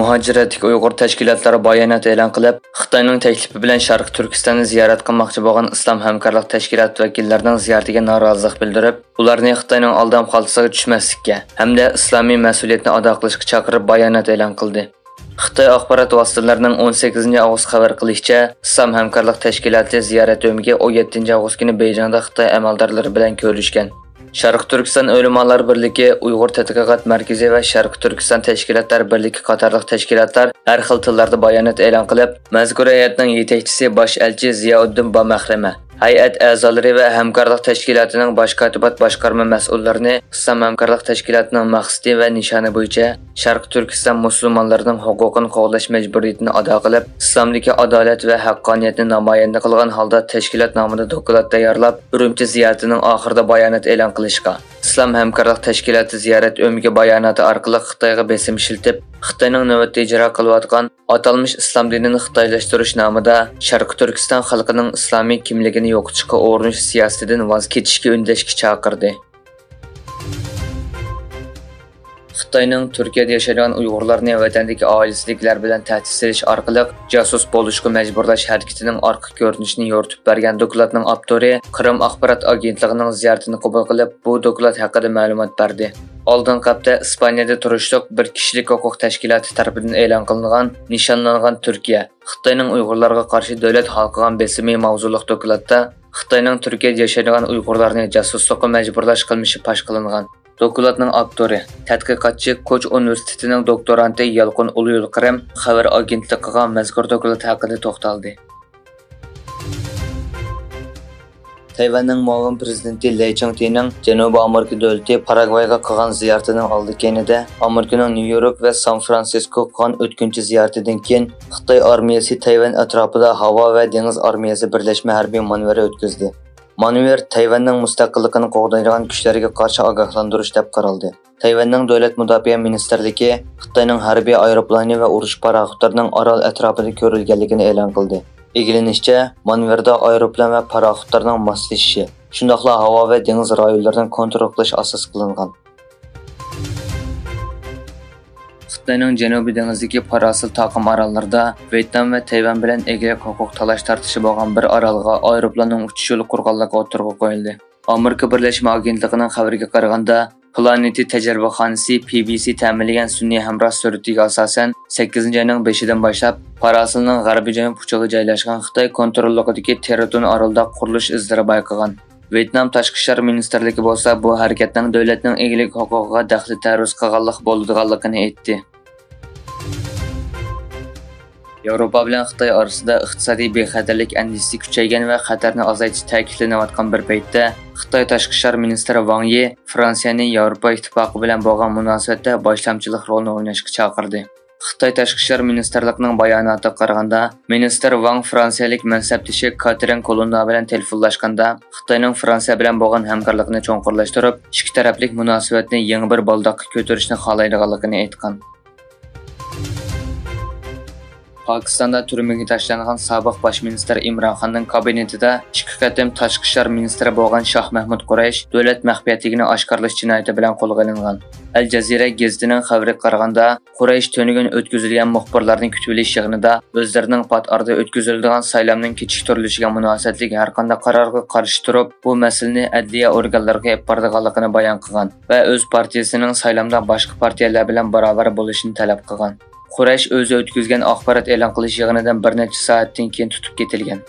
Muhaciratlik Uyg'ur tashkilotlari bayonot e'lon qilib, Xitoyning taklifi bilan Sharq Turkistonni ziyorat qilmoqchi bo'lgan Islom hamkorlik tashkiloti vakillarining ziyoratiga norozilik bildirib, ularni Xitoyning aldam xaltasiga tushmaslikka hamda islomiy mas'uliyatni ado qilishga chaqirib bayonot e'lon qildi. Xitoy axborot vositalarining 18-avgust xabar qilishicha, Islom hamkorlik tashkiloti ziyorat o'miga 17-avgust kuni Beyjingda Xitoy amaldorlari bilan ko'rishgan. Sharq Turkiston O'limalar birligi, Uyg'ur tadqiqot markazi va Sharq Turkiston tashkilotlari birligi qatorliq tashkilotlar har xil tillarda bayonot e'lon qilib, mazkur hay'atning yetakchisi bosh elchi Ziyauddin Bamahrama, hay'at a'zolari va hamkorlik tashkilotining bosh kotibat boshqarma mas'ullarini Islom hamkorlik tashkilotining maqsadi va nishoni bo'yicha Sharq Turkiston musulmonlarining huquqini qo'g'dash majburiyatini ado qilib, islomdagi adolat va haqqoniyatni namoyon qilgan holda tashkilot nomida doklad tayyorlab, Urumchi ziyoratining oxirida bayonot e'lon qilishga. Islom hamkorlik tashkiloti ziyorat o'miga bayonoti orqali Xitoyga besim shiltib, Xitoyning navbatda ijro qilayotgan atalmish islom dinini xitoylashtirish nomida Sharq Turkiston xalqining islomiy kimligini yo'qotishga urinish siyosatidan voz kechishga undashga chaqirdi. Xitoyning Turkiyada yashaydigan Uyg'urlarni vatandagi oilasidagilar bilan ta'sis qilish orqali jasus bo'lishga majburlash harakatining orqa ko'rinishini yoritib bergan dokladning avtori Qrim axborot agentligining ziyoratini qabul qilib, bu doklad haqida ma'lumot berdi. Oldingi hafta Ispaniyada turishliq bir kishilik huquq tashkiloti tomonidan e'lon qilingan nishonlangan Turkiya Xitoyning Uyg'urlarga qarshi davlat xalqigan besimi mavzuliq dokladda Xitoyning Turkiyada yashaydigan Uyg'urlarni jasuslikka majburlash qilmishi fosh qilingan. Dokladning avtori, tadqiqotchi Koç universitetining doktoranti Yalqin Uluyulqirim xabar agentligiga mazkur doklad haqida to'xtaldi. Tayvanning muavin prezidenti Lei Ching-tening Janubiy Amerika davlati Paragvayga qilgan ziyaratining oldi keyinida Amerikaning Nyu-York va San-Fransisko qilgan o'tkinchi ziyaratidan keyin Xitoy armiyasi Tayvan atrofida havo va dengiz armiyasi birlashma harbiy manevri o'tkazdi. Manevr Tayvanning mustaqilligini qo'g'daydigan kuchlarga qarshi ogohlantirish deb qaraldi. Tayvanning davlat mudofaa ministrligi Xitoyning harbiy aeroplani va urush paraxotlarining orol atrofida ko'rilganligini e'lon qildi. Egilinishcha, manevrda aeroplan va paraxotlarning moslashishi, shundaqla havo va dengiz rayonlaridan kontrol qilish asos qilingan. Xitoyning Janubiy dengizidagi Parasil taqim orollarida Vyetnam va Tayvan bilan egalik huquq talash tartishi bo'lgan bir orolga aeroplanning uchish yo'li qurganligi o'tirg'i qo'yildi. Amerika Birlashma Agentligining xabariga qaraganda, Planeti tajribaxonasi PBC ta'minlagan sun'iy hamroh suratiga asosan 8-oyning 5-dan boshlab Parasilning g'arbiy janub uchog'i joylashgan Xitoy kontrolligidagi Teratun orolida qurilish izlari bayqagan. Vyetnam tashqi ishlar ministrligi bo'lsa, bu harakatning davlatning egalik huquqiga daxli taruz qilganlik bo'ladiganligini aytdi. Yevropa bilan Xitoy orasida iqtisodiy bexatarlik andisi kuchaygan va xatarni azaytish ta'kidlanayotgan bir paytda Xitoy tashqi ishlar ministri Wang Yi Fransiyaning Yevropa ittifoqi bilan bo'lgan munosabatda boshlamchilik rolini o'ynashga chaqirdi. Xitoy tashqi ishlar ministrligining bayonotiga qaraganda, ministr Wang fransiyalik mansabdoshi Catherine Colonna bilan telefonlashganda, Xitoyning Fransiya bilan bo'lgan hamkorlikni cho'nqurlashtirib, ikki taraflik munosabatni yangi bir baldoqqa ko'tarishni xohlaydiganligini aytgan. Pokistonda turmaga tashlangan sobiq bosh ministr Imron Xonning kabinetida ikki qatim tashqi ishlar ministri bo'lgan Shoh Mahmud Quraysh davlat maxfiyatligini oshkorlash jinoyati bilan qo'lga olingan. Al Jazeera gazetining xabariga qaraganda, Quraysh to'nigan o'tkazilgan muxbirlarning kutib olish yig'inida o'zlarining pat orada o'tkaziladigan saylovning kechiktirilishiga munosabatli har qanday qarorga qarshi turib, bu masalani adliya organlariga olib borganligini bayon qilgan va o'z partiyasining saylovda boshqa partiyalar bilan barobar bo'lishini talab qilgan. Quraysh o'zi o'tkazgan axborot e'lon qilish yig'inidan bir necha soatdan keyin tutib ketilgan.